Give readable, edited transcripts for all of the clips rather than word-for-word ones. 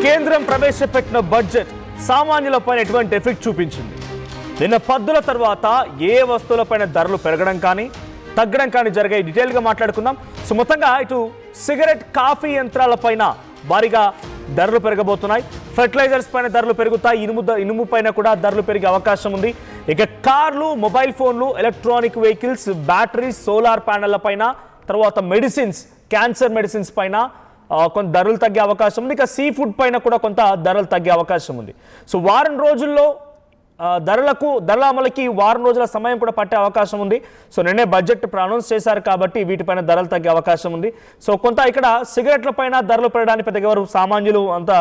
కేంద్రం ప్రవేశపెట్టిన బడ్జెట్ సామాన్యులపైన ఎటువంటి ఎఫెక్ట్ చూపించింది. నిన్న పద్దుల తర్వాత ఏ వస్తువులపైన ధరలు పెరగడం కానీ తగ్గడం కానీ జరిగాయి. డీటెయిల్గా మాట్లాడుకుందాం. సో మొత్తంగా ఇటు సిగరెట్, కాఫీ యంత్రాలపైన భారీగా ధరలు పెరగబోతున్నాయి. ఫెర్టిలైజర్స్ పైన ధరలు పెరుగుతాయి. ఇనుము పైన కూడా ధరలు పెరిగే అవకాశం ఉంది. ఇక కార్లు, మొబైల్ ఫోన్లు, ఎలక్ట్రానిక్ వెహికల్స్, బ్యాటరీస్, సోలార్ ప్యానెళ్ల పైన, తర్వాత మెడిసిన్స్, క్యాన్సర్ మెడిసిన్స్ పైన కొంత ధరలు తగ్గే అవకాశం ఉంది. ఇక సీ ఫుడ్ పైన కూడా కొంత ధరలు తగ్గే అవకాశం ఉంది. సో వారం రోజుల్లో ధరల అమలుకి వారం రోజుల సమయం కూడా పట్టే అవకాశం ఉంది. సో నిన్నే బడ్జెట్ అనౌన్స్ చేశారు కాబట్టి వీటిపైన ధరలు తగ్గే అవకాశం ఉంది. సో కొంత ఇక్కడ సిగరెట్ల పైన ధరలు పెరగడానికి పెద్దగా ఎవరు సామాన్యులు అంతా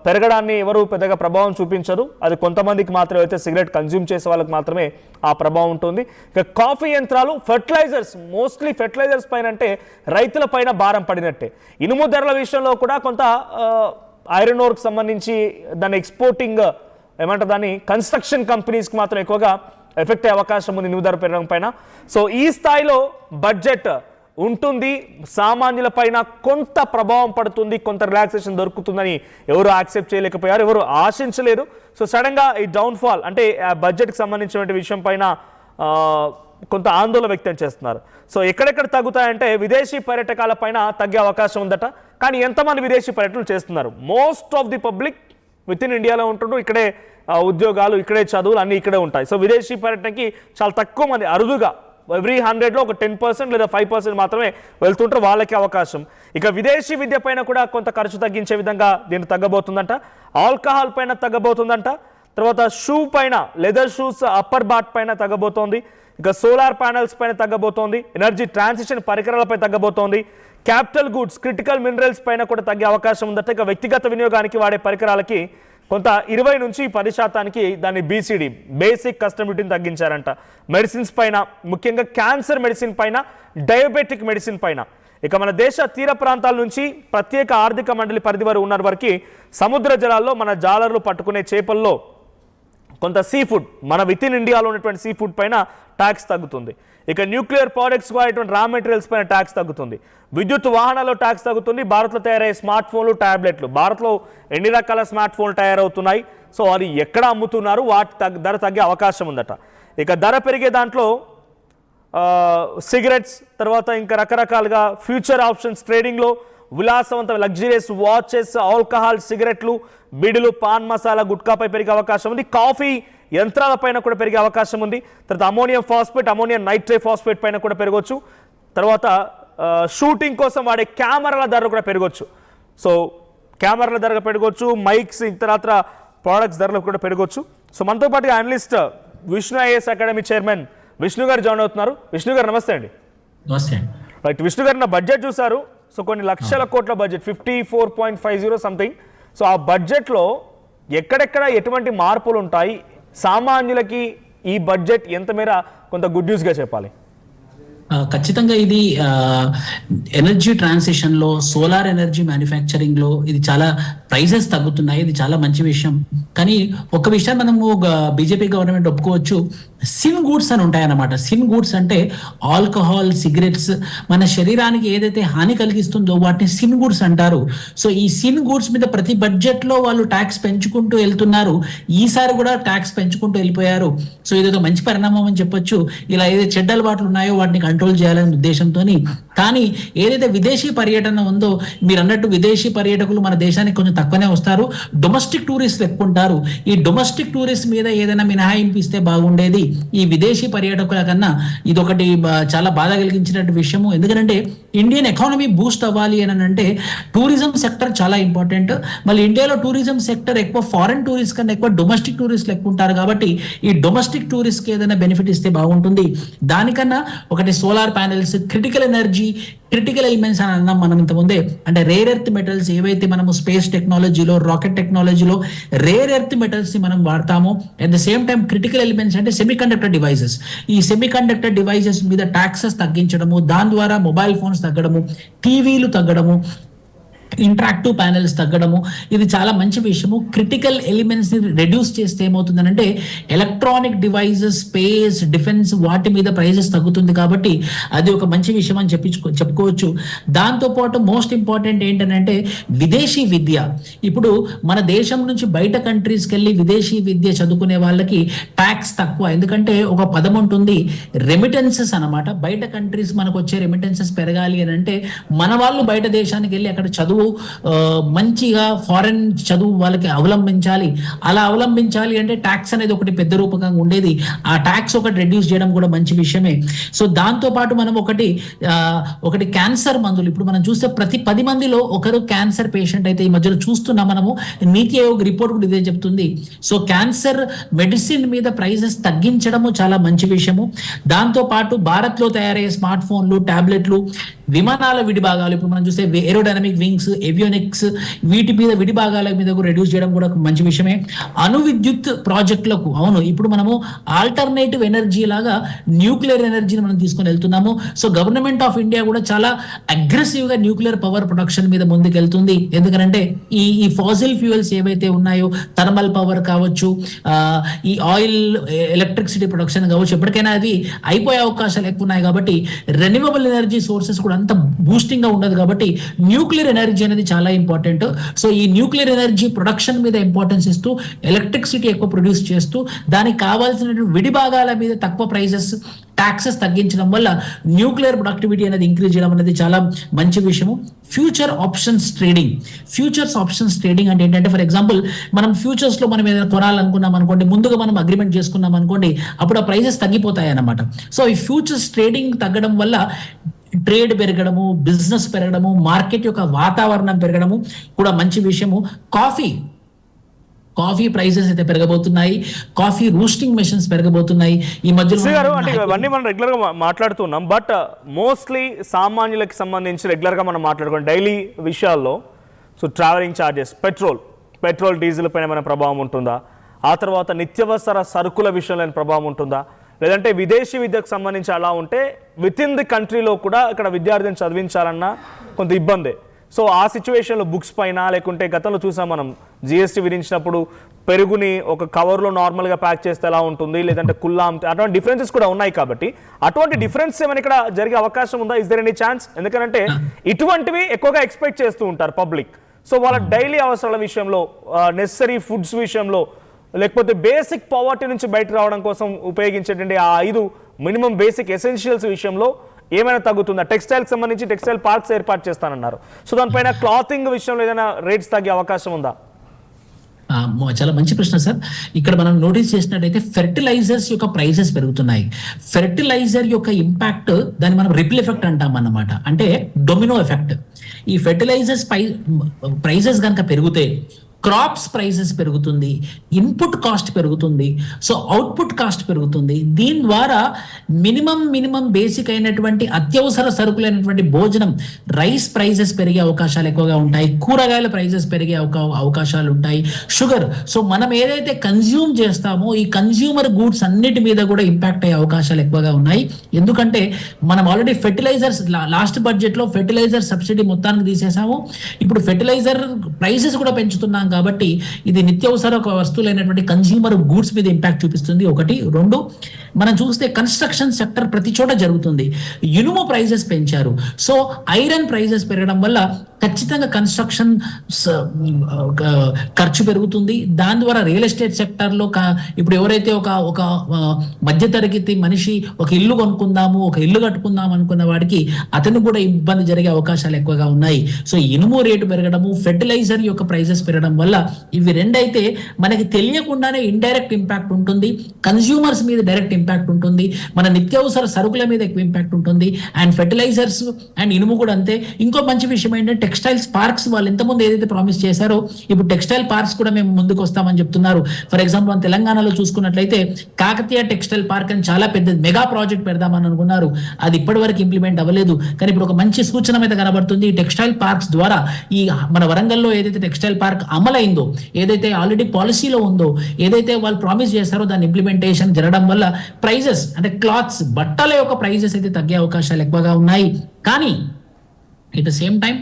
పెరగడాన్ని ఎవరు పెద్దగా ప్రభావం చూపించరు. అది కొంతమందికి మాత్రమే, అయితే సిగరెట్ కన్జ్యూమ్ చేసే వాళ్ళకి మాత్రమే ఆ ప్రభావం ఉంటుంది. ఇక కాఫీ యంత్రాలు, ఫెర్టిలైజర్స్, మోస్ట్లీ ఫెర్టిలైజర్స్ పైన అంటే రైతుల పైన భారం పడినట్టే. ఇనుము ధరల విషయంలో కూడా కొంత ఐరన్ ఓర్కి సంబంధించి దాని ఎక్స్పోర్టింగ్ ఏమంటారు దాన్ని కన్స్ట్రక్షన్ కంపెనీస్కి మాత్రం ఎక్కువగా ఎఫెక్ట్ అయ్యే అవకాశం ఉంది ఇనుము ధర పెరగడం పైన. సో ఈ స్థాయిలో బడ్జెట్ ఉంటుంది. సామాన్యుల పైన కొంత ప్రభావం పడుతుంది, కొంత రిలాక్సేషన్ దొరుకుతుందని ఎవరు యాక్సెప్ట్ చేయలేకపోయారు, ఎవరు ఆశించలేరు. సో సడన్గా ఈ డౌన్ఫాల్ అంటే ఆ బడ్జెట్కి సంబంధించిన విషయం పైన కొంత ఆందోళన వ్యక్తం చేస్తున్నారు. సో ఎక్కడెక్కడ తగ్గుతాయంటే విదేశీ పర్యాటకాల పైన తగ్గే అవకాశం ఉందట. కానీ ఎంతమంది విదేశీ పర్యటనలు చేస్తున్నారు? Most of the public with in ఇండియాలో ఉంటుండ్రు. ఇక్కడే ఉద్యోగాలు, ఇక్కడే చదువులు అన్నీ ఇక్కడే ఉంటాయి. సో విదేశీ పర్యటనకి చాలా తక్కువ మంది, అరుదుగా ఎవ్రీ 100లో ఒక 10% లేదా 5% మాత్రమే వెళ్తుంటారు, వాళ్ళకి అవకాశం. ఇక విదేశీ విద్య పైన కూడా కొంత ఖర్చు తగ్గించే విధంగా దీన్ని తగ్గబోతుందంట. ఆల్కహాల్ పైన తగ్గబోతుందంట. తర్వాత షూ పైన, లెదర్ షూస్, అప్పర్ బాట్ పైన తగ్గబోతోంది. ఇక సోలార్ ప్యానెల్స్ పైన తగ్గబోతోంది. ఎనర్జీ ట్రాన్సిషన్ పరికరాలపై తగ్గబోతోంది. క్యాపిటల్ గూడ్స్, క్రిటికల్ మినరల్స్ పైన కూడా తగ్గే అవకాశం ఉందట. ఇక వ్యక్తిగత వినియోగానికి వాడే పరికరాలకి కొంత 20 నుంచి 10% దాన్ని బీసీడీ, బేసిక్ కస్టమ్ డ్యూటీని తగ్గించారంట. మెడిసిన్స్ పైన, ముఖ్యంగా క్యాన్సర్ మెడిసిన్ పైన, డయాబెటిక్ మెడిసిన్ పైన, ఇక మన దేశ తీర ప్రాంతాల నుంచి ప్రత్యేక ఆర్థిక మండలి పరిధి వరకు ఉన్న వరకు సముద్ర జలాల్లో మన జాలర్లు పట్టుకునే చేపల్లో కొంత సీ ఫుడ్, మన విత్ ఇన్ ఇండియాలో ఉన్నటువంటి సీ ఫుడ్ పైన ట్యాక్స్ తగ్గుతుంది. ఇక న్యూక్లియర్ ప్రోడక్ట్స్ వాడేటువంటి రా మెటీరియల్స్ పైన ట్యాక్స్ తగ్గుతుంది. విద్యుత్ వాహనాల్లో ట్యాక్స్ తగ్గుతుంది. భారత్లో తయారయ్యే స్మార్ట్ ఫోన్లు, ట్యాబ్లెట్లు, భారత్లో ఎన్ని రకాల స్మార్ట్ ఫోన్లు తయారవుతున్నాయి, సో అది ఎక్కడ అమ్ముతున్నారు, వాటి ధర తగ్గే అవకాశం ఉందట. ఇక ధర పెరిగే దాంట్లో సిగరెట్స్, తర్వాత ఇంకా రకరకాలుగా ఫ్యూచర్ ఆప్షన్స్ ట్రేడింగ్లో, విలాసవంత లగ్జరియస్ వాచెస్, ఆల్కహాల్, సిగరెట్లు, బీడులు, పాన్ మసాలా, గుట్కాపై పెరిగే అవకాశం ఉంది. కాఫీ యంత్రాలపైన కూడా పెరిగే అవకాశం ఉంది. తర్వాత ammonium phosphate, ammonium nitrate phosphate పైన కూడా పెరగవచ్చు. తర్వాత షూటింగ్ కోసం వాడే కెమెరాల ధరలు కూడా పెరగవచ్చు. సో కెమెరాల ధర పెరగవచ్చు, మైక్స్, ఇతరత్ర ప్రోడక్ట్స్ ధరలు కూడా పెరగవచ్చు. సో మనతో పాటుగా analyst Vishnu IAS academy chairman Vishnu గారు జాయిన్ అవుతున్నారు. విష్ణు గారు నమస్తే అండి. నమస్తే. రైట్, విష్ణు గారు, నా బడ్జెట్ చూసారు. సో కొన్ని లక్షల కోట్ల బడ్జెట్, 54.50 సంథింగ్. సో ఆ బడ్జెట్లో ఎక్కడెక్కడ ఎటువంటి మార్పులు ఉంటాయి, సామాన్యులకి ఈ బడ్జెట్ ఎంత మేర కొంత గుడ్ న్యూస్గా చెప్పాలి? ఖచ్చితంగా ఇది ఎనర్జీ ట్రాన్సిషన్ లో, సోలార్ ఎనర్జీ మ్యానుఫ్యాక్చరింగ్ లో ఇది చాలా ప్రైజెస్ తగ్గుతున్నాయి. ఇది చాలా మంచి విషయం. కానీ ఒక విషయం మనము బీజేపీ గవర్నమెంట్ ఒప్పుకోవచ్చు, సిన్ గూడ్స్ అని ఉంటాయన్నమాట. సిన్ గూడ్స్ అంటే ఆల్కహాల్, సిగరెట్స్, మన శరీరానికి ఏదైతే హాని కలిగిస్తుందో వాటిని సిన్ గూడ్స్ అంటారు. సో ఈ సిన్ గూడ్స్ మీద ప్రతి బడ్జెట్ లో వాళ్ళు ట్యాక్స్ పెంచుకుంటూ వెళ్తున్నారు. ఈసారి కూడా ట్యాక్స్ పెంచుకుంటూ వెళ్ళిపోయారు. సో ఇదొక మంచి పరిణామం అని చెప్పొచ్చు. ఇలా ఏదైతే చెడ్డ అలవాట్లు ఉన్నాయో వాటిని కంట్రోల్ చేయాలనే ఉద్దేశంతో. కానీ ఏదైతే విదేశీ పర్యటన ఉందో, మీరు అన్నట్టు విదేశీ పర్యాటకులు మన దేశానికి కొంచెం తక్కువనే వస్తారు. డొమెస్టిక్ టూరిస్టులు ఎక్కువ ఉంటారు. ఈ డొమెస్టిక్ టూరిస్ట్ మీద ఏదైనా మినహాయింపు ఇస్తే బాగుండేది. ఈ విదేశీ పర్యాటకుల కన్నా ఇదొకటి చాలా బాధ కలిగించినట్టు విషయము. ఎందుకంటే ఇండియన్ ఎకానమీ బూస్ట్ అవ్వాలి అని అంటే టూరిజం సెక్టర్ చాలా ఇంపార్టెంట్. మళ్ళీ ఇండియాలో టూరిజం సెక్టర్ ఎక్కువ ఫారెన్ టూరిస్ట్ కన్నా ఎక్కువ డొమెస్టిక్ టూరిస్టులు ఎక్కువ ఉంటారు. కాబట్టి ఈ డొమెస్టిక్ టూరిస్ట్కి ఏదైనా బెనిఫిట్ ఇస్తే బాగుంటుంది. దానికన్నా ఒకటి solar panels, critical energy, critical elements అని అన్నాం మనం ఇంతకుముందే. అంటే రేర్ ఎర్త్ మెటల్స్ ఏవైతే మనము స్పేస్ టెక్నాలజీలో, రాకెట్ టెక్నాలజీలో రేర్ ఎర్త్ మెటల్స్ ని మనం వాడతామో, at the same time critical elements అంటే సెమీ కండక్టర్ డివైసెస్, ఈ సెమీ కండక్టర్ డివైసెస్ మీద ట్యాక్సెస్ తగ్గించడము, దాని ద్వారా మొబైల్ ఫోన్స్ తగ్గడము, టీవీలు తగ్గడము, ఇంటరాక్టివ్ ప్యానెల్స్ తగ్గడము, ఇది చాలా మంచి విషయము. క్రిటికల్ ఎలిమెంట్స్ ని రెడ్యూస్ చేస్తే ఏమవుతుందనంటే ఎలక్ట్రానిక్ డివైజెస్, స్పేస్, డిఫెన్స్ వాటి మీద ప్రైజెస్ తగ్గుతుంది. కాబట్టి అది ఒక మంచి విషయం అని చెప్పుకోవచ్చు. దాంతోపాటు మోస్ట్ ఇంపార్టెంట్ ఏంటంటే విదేశీ విద్య. ఇప్పుడు మన దేశం నుంచి బయట కంట్రీస్కి వెళ్ళి విదేశీ విద్య చదువుకునే వాళ్ళకి ట్యాక్స్ తక్కువ. ఎందుకంటే ఒక పదం ఉంటుంది రెమిటెన్సెస్ అనమాట. బయట కంట్రీస్ మనకు వచ్చే రెమిటెన్సెస్ పెరగాలి అని అంటే మన వాళ్ళు బయట దేశానికి వెళ్ళి అక్కడ చదువు మంచిగా ఫారెన్ చదువు వాళ్ళకి అవలంబించాలి. అలా అవలంబించాలి అంటే ట్యాక్స్ అనేది ఒకటి పెద్ద రూపకంగా ఉండేది. ఆ ట్యాక్స్ ఒకటి రెడ్యూస్ చేయడం కూడా మంచి విషయమే. సో దాంతో పాటు మనం ఒకటి క్యాన్సర్ మందులు, ఇప్పుడు మనం చూస్తే ప్రతి 10 మందిలో ఒకరు క్యాన్సర్ పేషెంట్ అయితే ఈ మధ్యలో చూస్తున్నాం మనము. నీతి ఆయోగ్ రిపోర్ట్ కూడా ఇదే చెప్తుంది. సో క్యాన్సర్ మెడిసిన్ మీద ప్రైజెస్ తగ్గించడము చాలా మంచి విషయము. దాంతో పాటు భారత్ లో తయారయ్యే స్మార్ట్ ఫోన్లు, టాబ్లెట్లు, విమానాల విడిభాగాలు, ఇప్పుడు మనం చూస్తే ఏరోడైనమిక్ వింగ్స్, ఏవియోనిక్స్, వీటి మీద విడిభాగాల మీద కూడా రెడ్యూస్ చేయడం కూడా మంచి విషయమే. అణు విద్యుత్ ప్రాజెక్టులకు, అవును ఇప్పుడు మనము ఆల్టర్నేటివ్ ఎనర్జీ లాగా న్యూక్లియర్ ఎనర్జీని మనం తీసుకొని వెళ్తున్నాము. సో గవర్నమెంట్ ఆఫ్ ఇండియా కూడా చాలా అగ్రెసివ్ గా న్యూక్లియర్ పవర్ ప్రొడక్షన్ మీద ముందుకు వెళ్తుంది. ఎందుకంటే ఈ ఫాసిల్ ఫ్యూయల్స్ ఏవైతే ఉన్నాయో, థర్మల్ పవర్ కావచ్చు, ఈ ఆయిల్ ఎలక్ట్రిసిటీ ప్రొడక్షన్ కావచ్చు, ఎప్పటికైనా అది అయిపోయే అవకాశాలు ఎక్కువ ఉన్నాయి. కాబట్టి రెన్యూవబుల్ ఎనర్జీ సోర్సెస్ కూడా అంత బూస్టింగ్ గా ఉండదు. కాబట్టి న్యూక్లియర్ ఎనర్జీ అనేది చాలా ఇంపార్టెంట్. సో ఈ న్యూక్లియర్ ఎనర్జీ ప్రొడక్షన్ మీద ఇంపార్టెన్స్ ఇస్తూ, ఎలక్ట్రిసిటీ ఎక్కువ ప్రొడ్యూస్ చేస్తూ, దానికి కావాల్సిన విడిభాగాల మీద తక్కువ ప్రైజెస్, ట్యాక్సెస్ తగ్గించడం వల్ల న్యూక్లియర్ ప్రొడక్టివిటీ అనేది ఇంక్రీజ్ చేయడం అనేది చాలా మంచి విషయము. ఫ్యూచర్ ఆప్షన్స్ ట్రేడింగ్ అంటే ఏంటంటే, ఫర్ ఎగ్జాంపుల్ మనం ఫ్యూచర్స్ లో మనం ఏదైనా కొనాలనుకున్నాం అనుకోండి, ముందుగా మనం అగ్రిమెంట్ చేసుకున్నాం అనుకోండి, అప్పుడు ఆ ప్రైజెస్ తగ్గిపోతాయి అన్నమాట. సో ఈ ఫ్యూచర్స్ ట్రేడింగ్ తగ్గడం వల్ల ట్రేడ్ పెరగడము, బిజినెస్ పెరగడము, మార్కెట్ యొక్క వాతావరణం పెరగడము కూడా మంచి విషయము. కాఫీ ప్రైజెస్ అయితే పెరగబోతున్నాయి. కాఫీ రోస్టింగ్ మెషిన్స్ పెరగబోతున్నాయి ఈ మధ్యలో. అంటే ఇవన్నీ మనం రెగ్యులర్ గా మాట్లాడుతున్నాం. బట్ మోస్ట్లీ సామాన్యులకు సంబంధించి రెగ్యులర్ గా మనం మాట్లాడుకున్నాం డైలీ విషయాల్లో. So travelling charges, petrol diesel పైన ఏమైనా ప్రభావం ఉంటుందా? ఆ తర్వాత నిత్యవసర సరుకుల విషయంలో ప్రభావం ఉంటుందా? లేదంటే విదేశీ విద్యకు సంబంధించి అలా ఉంటే విత్ ఇన్ ది కంట్రీలో కూడా ఇక్కడ విద్యార్థిని చదివించాలన్నా కొంత ఇబ్బందే. సో ఆ సిచ్యువేషన్లో బుక్స్ పైన, లేకుంటే గతంలో చూసాం మనం జిఎస్టీ విధించినప్పుడు పెరుగుని ఒక కవర్లో నార్మల్గా ప్యాక్ చేస్తే ఎలా ఉంటుంది, లేదంటే కుల్లా అటువంటి డిఫరెన్సెస్ కూడా ఉన్నాయి. కాబట్టి అటువంటి డిఫరెన్స్ ఏమైనా ఇక్కడ జరిగే అవకాశం ఉందా? Is there any chance? ఎందుకంటే ఇటువంటివి ఎక్కువగా ఎక్స్పెక్ట్ చేస్తూ ఉంటారు పబ్లిక్. సో వాళ్ళ డైలీ అవసరాల విషయంలో, నెసరీ ఫుడ్స్ విషయంలో, లేకపోతే బేసిక్ పావర్టీ నుంచి బయట రావడం కోసం ఉపయోగించేటువంటి ఆ 5 మినిమం బేసిక్ ఎసెన్షియల్స్ విషయంలో ఏమైనా తగ్గుతుందా? టెక్స్టైల్కి సంబంధించి టెక్స్టైల్ పార్క్స్ ఏర్పాటు చేస్తానన్నారు. సో దానిపైన క్లాతింగ్ విషయంలో ఏదైనా రేట్స్ తగ్గే అవకాశం ఉందా? చాలా మంచి ప్రశ్న సార్. ఇక్కడ మనం నోటీస్ చేసినట్టయితే ఫెర్టిలైజర్స్ యొక్క ప్రైజెస్ పెరుగుతున్నాయి. ఫెర్టిలైజర్ యొక్క ఇంపాక్ట్, దాన్ని మనం రిపిల్ ఎఫెక్ట్ అంటాం అన్నమాట. అంటే డొమినో ఎఫెక్ట్. ఈ ఫెర్టిలైజర్స్ ప్రైజెస్ కనుక పెరిగితే క్రాప్స్ ప్రైసెస్ పెరుగుతుంది, ఇన్పుట్ కాస్ట్ పెరుగుతుంది, సో అవుట్పుట్ కాస్ట్ పెరుగుతుంది. దీని ద్వారా మినిమం బేసిక్ అయినటువంటి అత్యవసర సరుకులైనటువంటి భోజనం, రైస్ ప్రైసెస్ పెరిగే అవకాశాలు ఎక్కువగా ఉంటాయి, కూరగాయల ప్రైసెస్ పెరిగే అవకాశాలు ఉంటాయి, షుగర్. సో మనం ఏదైతే కన్జ్యూమ్ చేస్తామో ఈ కన్జ్యూమర్ గూడ్స్ అన్నిటి మీద కూడా ఇంపాక్ట్ అయ్యే అవకాశాలు ఎక్కువగా ఉన్నాయి. ఎందుకంటే మనం ఆల్రెడీ ఫెర్టిలైజర్స్ లాస్ట్ బడ్జెట్ లో ఫెర్టిలైజర్ సబ్సిడీ మొత్తానికి తీసేసాము. ఇప్పుడు ఫెర్టిలైజర్ ప్రైసెస్ కూడా పెంచుతున్నాం. కాబట్టి ఇది నిత్యావసర వస్తువులైనటువంటి కన్స్యూమర్ గూడ్స్ మీద ఇంపాక్ట్ చూపిస్తుంది. 1, 2 మనం చూస్తే కన్స్ట్రక్షన్ సెక్టర్ ప్రతి చోట జరుగుతుంది. ఇనుము ప్రైజెస్ పెంచారు. సో ఐరన్ ప్రైజెస్ పెరగడం వల్ల ఖచ్చితంగా కన్స్ట్రక్షన్ ఖర్చు పెరుగుతుంది. దాని ద్వారా రియల్ ఎస్టేట్ సెక్టర్లో ఇప్పుడు ఎవరైతే ఒక మధ్యతరగతి మనిషి ఒక ఇల్లు కొనుక్కుందాము, ఒక ఇల్లు కట్టుకుందాం అనుకున్న వాడికి అతను కూడా ఇబ్బంది జరిగే అవకాశాలు ఎక్కువగా ఉన్నాయి. సో ఇనుము రేటు పెరగడము, ఫెర్టిలైజర్ యొక్క ప్రైజెస్ పెరగడం వల్ల ఇవి రెండైతే మనకి తెలియకుండానే ఇండైరెక్ట్ ఇంపాక్ట్ ఉంటుంది. కన్స్యూమర్స్ మీద డైరెక్ట్ ఇంపాక్ట్ ఉంటుంది, మన నిత్యావసర సరుకుల మీద ఎక్కువ ఇంపాక్ట్ ఉంటుంది. అండ్ ఫెర్టిలైజర్స్ అండ్ ఇనుము కూడా అంతే. ఇంకో మంచి విషయం ఏంటంటే టెక్స్టైల్స్ పార్క్స్ వాళ్ళు ఇంతకుముందు ఏదైతే ప్రామిస్ చేశారో ఇప్పుడు టెక్స్టైల్ పార్క్స్ కూడా మేము ముందుకు వస్తామని చెప్తున్నారు. ఫర్ ఎగ్జాంపుల్ మన తెలంగాణలో చూసుకున్నట్లయితే కాకతీయ టెక్స్టైల్ పార్క్ అని చాలా పెద్ద మెగా ప్రాజెక్ట్ పెడదామని అనుకున్నారు. అది ఇప్పటి వరకు ఇంప్లిమెంట్ అవ్వలేదు. కానీ ఇప్పుడు ఒక మంచి సూచన మీద కనబడుతుంది. ఈ టెక్స్టైల్ పార్క్స్ ద్వారా ఈ మన వరంగల్లో ఏదైతే టెక్స్టైల్ పార్క్ అమలైందో, ఏదైతే ఆల్రెడీ పాలసీలో ఉందో, ఏదైతే వాళ్ళు ప్రామిస్ చేశారో దాని ఇంప్లిమెంటేషన్ జరగడం వల్ల ప్రైజెస్ అంటే క్లాత్స్, బట్టల యొక్క ప్రైజెస్ అయితే తగ్గే అవకాశాలు ఎక్కువగా ఉన్నాయి. కానీ ఎట్ ద సేమ్ టైం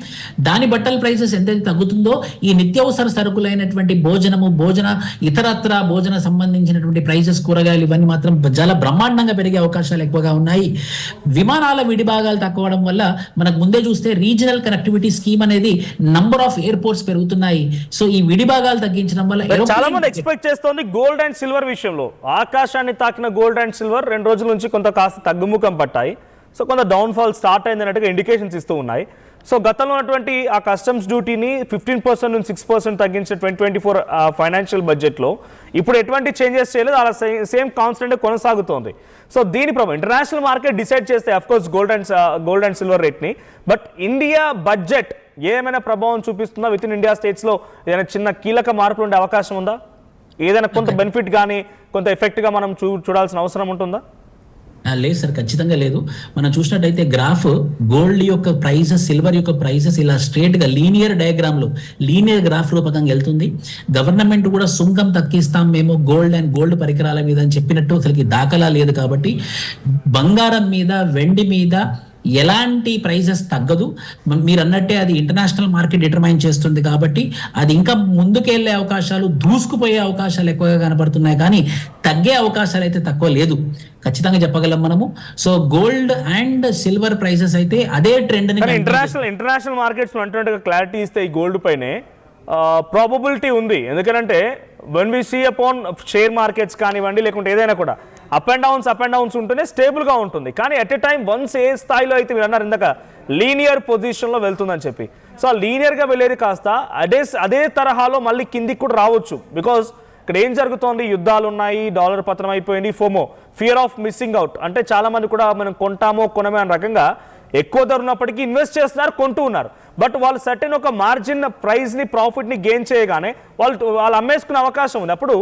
దాని బట్టల ప్రైసెస్ ఎంతైతే తగ్గుతుందో ఈ నిత్యావసర సరుకులైనటువంటి భోజన ఇతరత్ర భోజన సంబంధించినటువంటి ప్రైసెస్, కూరగాయలు ఇవన్నీ మాత్రం చాలా బ్రహ్మాండంగా పెరిగే అవకాశాలు ఎక్కువగా ఉన్నాయి. విమానాల విడిభాగాలు తక్కువడం వల్ల మనకు ముందే చూస్తే రీజనల్ కనెక్టివిటీ స్కీమ్ అనేది నంబర్ ఆఫ్ ఎయిర్పోర్ట్స్ పెరుగుతున్నాయి. సో ఈ విడిభాగాలు తగ్గించడం వల్ల చాలా మంది ఎక్స్పెక్ట్ చేస్తోంది గోల్డ్ అండ్ సిల్వర్ విషయంలో. ఆకాశాన్ని తాకిన గోల్డ్ అండ్ సిల్వర్ 2 రోజుల నుంచి కొంత కాస్త తగ్గుముఖం పట్టాయి. సో కొంత డౌన్ఫాల్ స్టార్ట్ అయింది అన్నట్టుగా ఇండికేషన్స్ ఇస్తూ ఉన్నాయి. సో గతంలో ఉన్నటువంటి ఆ కస్టమ్స్ డ్యూటీని 15% నుంచి 6% తగ్గించిన 2024 ఫైనాన్షియల్ బడ్జెట్లో ఇప్పుడు ఎటువంటి చేంజెస్ చేయలేదు, అలా సేమ్ కాన్స్టెంట్ కొనసాగుతోంది. సో దీని ప్రభావం ఇంటర్నేషనల్ మార్కెట్ డిసైడ్ చేస్తే అఫ్కోర్స్ గోల్డ్ అండ్ సిల్వర్ రేట్ని, బట్ ఇండియా బడ్జెట్ ఏమైనా ప్రభావం చూపిస్తుందా? విత్ ఇన్ ఇండియా స్టేట్స్లో ఏదైనా చిన్న కీలక మార్పులు ఉండే అవకాశం ఉందా? ఏదైనా కొంత బెనిఫిట్ కానీ కొంత ఎఫెక్ట్గా మనం చూడాల్సిన అవసరం ఉంటుందా? లేదు సార్, ఖచ్చితంగా లేదు. మనం చూసినట్టయితే గ్రాఫ్ గోల్డ్ యొక్క ప్రైసెస్, సిల్వర్ యొక్క ప్రైసెస్ ఇలా స్ట్రేట్ గా లీనియర్ గ్రాఫ్ రూపకంగా వెళ్తుంది. గవర్నమెంట్ కూడా సుంకం తగ్గిస్తాం మేము గోల్డ్ పరికరాల మీద అని చెప్పినట్టు అసలుకి దాఖలా లేదు. కాబట్టి బంగారం మీద, వెండి మీద ఎలాంటి ప్రైసెస్ తగ్గదు. మీరు అన్నట్టే అది ఇంటర్నేషనల్ మార్కెట్ డిటర్మైన్ చేస్తుంది కాబట్టి అది ఇంకా ముందుకెళ్లే అవకాశాలు, దూసుకుపోయే అవకాశాలు ఎక్కువగా కనపడుతున్నాయి, కానీ తగ్గే అవకాశాలు అయితే తక్కువ లేదు, ఖచ్చితంగా చెప్పగలం మనము. So gold and silver prices అయితే అదే ట్రెండ్ ని ఇంటర్నేషనల్ మార్కెట్స్ అంటున్నట్టుగా క్లారిటీ ఇస్తే ఈ గోల్డ్ పైనే ప్రాబబిలిటీ ఉంది. ఎందుకంటే when we see upon share markets కానివ్వండి, లేకుంటే ఏదైనా కూడా అప్ అండ్ డౌన్స్ ఉంటేనే స్టేబుల్గా ఉంటుంది. కానీ ఎట్ ఎ టైం వన్స్ ఏ స్థాయిలో అయితే మీరు అన్నారు ఇందాక లీనియర్ పొజిషన్లో వెళ్తుందని చెప్పి, సో ఆ లీనియర్గా వెళ్ళేది కాస్త అదే తరహాలో మళ్ళీ కిందికి కూడా రావచ్చు. బికాజ్ ఇక్కడ ఏం జరుగుతోంది, యుద్ధాలు ఉన్నాయి, డాలర్ పతనం అయిపోయింది, FOMO fear of missing out, అంటే చాలా మంది కూడా మనం కొంటామో కొనమే అనే రకంగా ఎక్కువ ధర ఉన్నప్పటికీ ఇన్వెస్ట్ చేస్తున్నారు, కొంటూ ఉన్నారు. బట్ వాళ్ళు సర్టెన్ ఒక మార్జిన్ ప్రైస్ని, ప్రాఫిట్ని గెయిన్ చేయగానే వాళ్ళు అమ్మేసుకునే అవకాశం ఉంది. అప్పుడు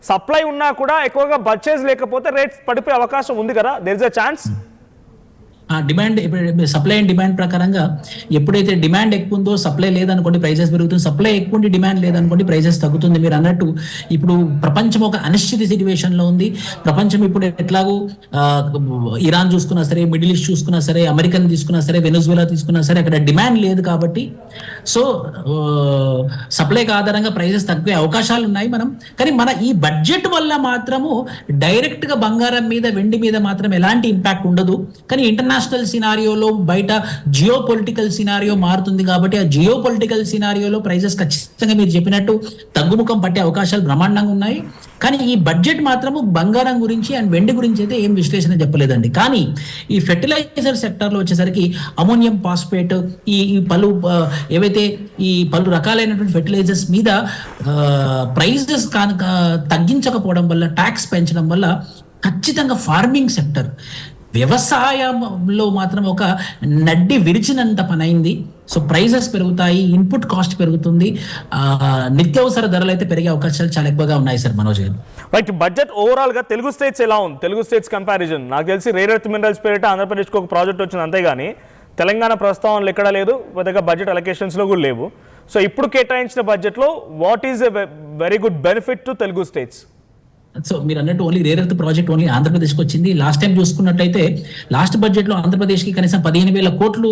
సప్లై ఉన్నా కూడా ఎక్కువగా పర్చేజ్ లేకపోతే రేట్స్ పడిపోయే అవకాశం ఉంది కదా, there is a chance. Demand supply and demand ప్రకారంగా ఎప్పుడైతే డిమాండ్ ఎక్కువ ఉందో సప్లై లేదనుకోండి ప్రైసెస్ పెరుగుతుంది, సప్లై ఎక్కువ ఉండి డిమాండ్ లేదనుకోండి ప్రైసెస్ తగ్గుతుంది. మీరు అన్నట్టు ఇప్పుడు ప్రపంచం ఒక అనిశ్చిత సిచ్యువేషన్ లో ఉంది. ప్రపంచం ఇప్పుడు ఎట్లాగూ ఇరాన్ చూసుకున్నా సరే, మిడిల్ ఈస్ట్ చూసుకున్నా సరే, అమెరికన్ తీసుకున్నా సరే, వెనెజువేలా తీసుకున్నా సరే, అక్కడ డిమాండ్ లేదు కాబట్టి సో సప్లైకి ఆధారంగా ప్రైసెస్ తగ్గే అవకాశాలు ఉన్నాయి. కానీ మన ఈ బడ్జెట్ వల్ల మాత్రము డైరెక్ట్ గా బంగారం మీద, వెండి మీద మాత్రం ఎలాంటి ఇంపాక్ట్ ఉండదు. కానీ ఇంటర్నేషనల్ సినారియోలో బయట జియో పొలిటికల్ సినారియో మారుతుంది కాబట్టి ఆ జియో పొలిటికల్ సినారియోలో ప్రైసెస్ ఖచ్చితంగా మీరు చెప్పినట్టు తగ్గుముఖం పట్టే అవకాశాలు బ్రహ్మాండంగా ఉన్నాయి. కానీ ఈ బడ్జెట్ మాత్రము బంగారం గురించి అండ్ వెండి గురించి అయితే ఏం విశ్లేషణ చెప్పలేదండి. కానీ ఈ ఫెర్టిలైజర్ సెక్టర్ లో వచ్చేసరికి అమోనియం ఫాస్ఫేట్, ఈ ఏవైతే ఈ పలు రకాలైనటువంటి ఫెర్టిలైజర్స్ మీద ప్రైజెస్ తగ్గించకపోవడం వల్ల, ట్యాక్స్ పెంచడం వల్ల ఖచ్చితంగా ఫార్మింగ్ సెక్టర్, వ్యవసాయంలో మాత్రం ఒక నడ్డి విరిచినంత పని అయింది. సో ప్రైజెస్ పెరుగుతాయి, ఇన్పుట్ కాస్ట్ పెరుగుతుంది, నిత్యావసర ధరలు అయితే పెరిగే అవకాశాలు చాలా ఎక్కువగా ఉన్నాయి సార్ మనోజ్ గారు. రైట్, బడ్జెట్ ఓవరాల్ గా తెలుగు స్టేట్స్ ఎలా ఉంది? తెలుగు స్టేట్స్ కంపారిజన్ నాకు తెలిసి రేర్ ఎర్త్ మినరల్స్ పేరిట ఆంధ్రప్రదేశ్కి ఒక ప్రాజెక్ట్ వచ్చింది, అంతేగాని తెలంగాణ ప్రస్తావనలు ఎక్కడా లేదు, పెద్దగా బడ్జెట్ అలొకేషన్స్లో కూడా లేవు. సో ఇప్పుడు కేటాయించిన బడ్జెట్లో what is a very good benefit to Telugu states? So మీరు అన్నట్టు only rare earth project only ఆంధ్రప్రదేశ్కి వచ్చింది. లాస్ట్ టైం చూసుకున్నట్టయితే లాస్ట్ బడ్జెట్ లో ఆంధ్రప్రదేశ్కి కనీసం 15,000 కోట్లు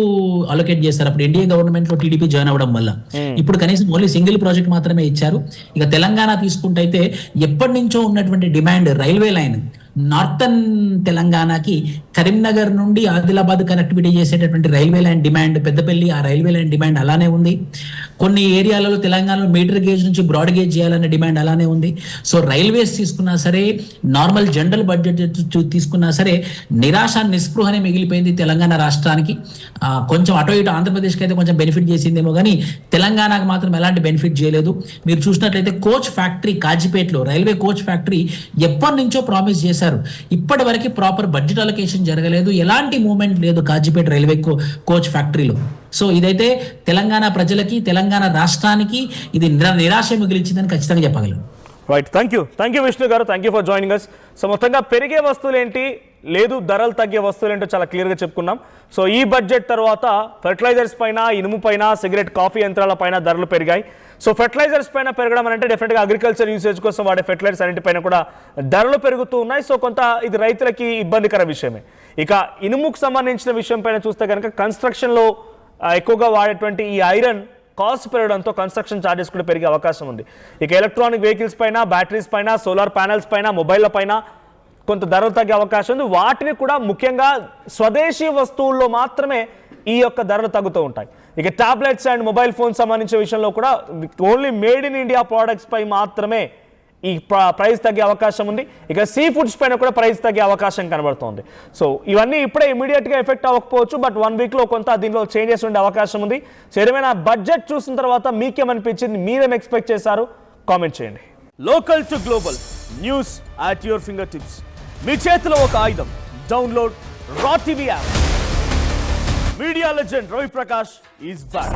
అలొకేట్ చేస్తారు అప్పుడు ఎన్డీఏ గవర్నమెంట్ లో టీడీపీ జాయిన్ అవ్వడం వల్ల. ఇప్పుడు కనీసం ఓన్లీ సింగిల్ ప్రాజెక్ట్ మాత్రమే ఇచ్చారు. ఇక తెలంగాణ తీసుకుంటే అయితే ఎప్పటి నుంచో ఉన్నటువంటి డిమాండ్ రైల్వే లైన్, నార్థన్ తెలంగాణకి కరీంనగర్ నుండి ఆదిలాబాద్ కనెక్టివిటీ చేసేటటువంటి రైల్వే లైన్ డిమాండ్, పెద్దపల్లి ఆ రైల్వే లైన్ డిమాండ్ అలానే ఉంది. కొన్ని ఏరియాలలో తెలంగాణలో మీటర్ గేజ్ నుంచి బ్రాడ్ గేజ్ చేయాలనే డిమాండ్ అలానే ఉంది. సో రైల్వేస్ తీసుకున్నా సరే, నార్మల్ జనరల్ బడ్జెట్ తీసుకున్నా సరే నిరాశ నిస్పృహనే మిగిలిపోయింది తెలంగాణ రాష్ట్రానికి. కొంచెం అటో ఇటు ఆంధ్రప్రదేశ్కి అయితే కొంచెం బెనిఫిట్ చేసిందేమో కానీ తెలంగాణకు మాత్రం ఎలాంటి బెనిఫిట్ చేయలేదు. మీరు చూసినట్లయితే కోచ్ ఫ్యాక్టరీ కాజీపేటలో, రైల్వే కోచ్ ఫ్యాక్టరీ ఎప్పటి నుంచో ప్రామిస్ చేశారు, ఇప్పటి వరకు ప్రాపర్ బడ్జెట్ అలొకేషన్ జరగలేదు, ఎలాంటి మూవ్మెంట్ లేదు కాజీపేట రైల్వే కోచ్ ఫ్యాక్టరీలో. సో ఇదైతే తెలంగాణ ప్రజలకి, తెలంగాణ రాష్ట్రానికి ఇది నిరాశ మిగిలించిందని ఖచ్చితంగా చెప్పగలను. Right, thank you Vishnu garu, thank you for joining us. So మొత్తంగా పెరిగే వస్తువులు ఏంటి, లేదు ధరలు తగ్గే వస్తువులు ఏంటో చాలా క్లియర్గా చెప్పుకున్నాం. సో ఈ బడ్జెట్ తర్వాత ఫెర్టిలైజర్స్ పైన, ఇనుము పైన, సిగరెట్ కాఫీ యంత్రాల పైన ధరలు పెరిగాయి. సో ఫెర్టిలైజర్స్ పైన పెరగడం అంటే డెఫినెట్గా అగ్రికల్చర్ యూసేజ్ కోసం వాడే ఫెర్టిలైజర్స్ అన్నింటిపైన కూడా ధరలు పెరుగుతూ ఉన్నాయి. సో కొంత ఇది రైతులకి ఇబ్బందికర విషయమే. ఇక ఇనుముకు సంబంధించిన విషయం పైన చూస్తే కనుక కన్స్ట్రక్షన్లో ఎక్కువగా వాడేటువంటి ఈ ఐరన్ కాస్ట్ పెరగడంతో కన్స్ట్రక్షన్ ఛార్జెస్ కూడా పెరిగే అవకాశం ఉంది. ఇక ఎలక్ట్రానిక్ వెహికల్స్ పైన, బ్యాటరీస్ పైన, సోలార్ ప్యానెల్స్ పైన, మొబైల్ల పైన కొంత ధరలు తగ్గే అవకాశం ఉంది. వాటిని కూడా ముఖ్యంగా స్వదేశీ వస్తువుల్లో మాత్రమే ఈ యొక్క ధరలు తగ్గుతూ ఉంటాయి. ఇక టాబ్లెట్స్ అండ్ మొబైల్ ఫోన్ సంబంధించిన విషయంలో కూడా only made in India products పై మాత్రమే ఈ ప్రైస్ తగ్గే అవకాశం ఉంది. ఇక సీ ఫుడ్స్ పైన కూడా ప్రైస్ తగ్గే అవకాశం కనబడుతోంది. సో ఇవన్నీ ఇప్పుడే ఇమీడియట్గా ఎఫెక్ట్ అవ్వకపోవచ్చు, బట్ 1 వీక్లో కొంత దీనిలో చేంజెస్ ఉండే అవకాశం ఉంది. సో ఏమైనా బడ్జెట్ చూసిన తర్వాత మీకేమనిపించింది, మీరేం ఎక్స్పెక్ట్ చేశారు, కామెంట్ చేయండి. Local to global news at your finger tips. మీ చేతిలో ఒక ఆయుధం. Download R TV app. Media legend Ravi Prakash is back.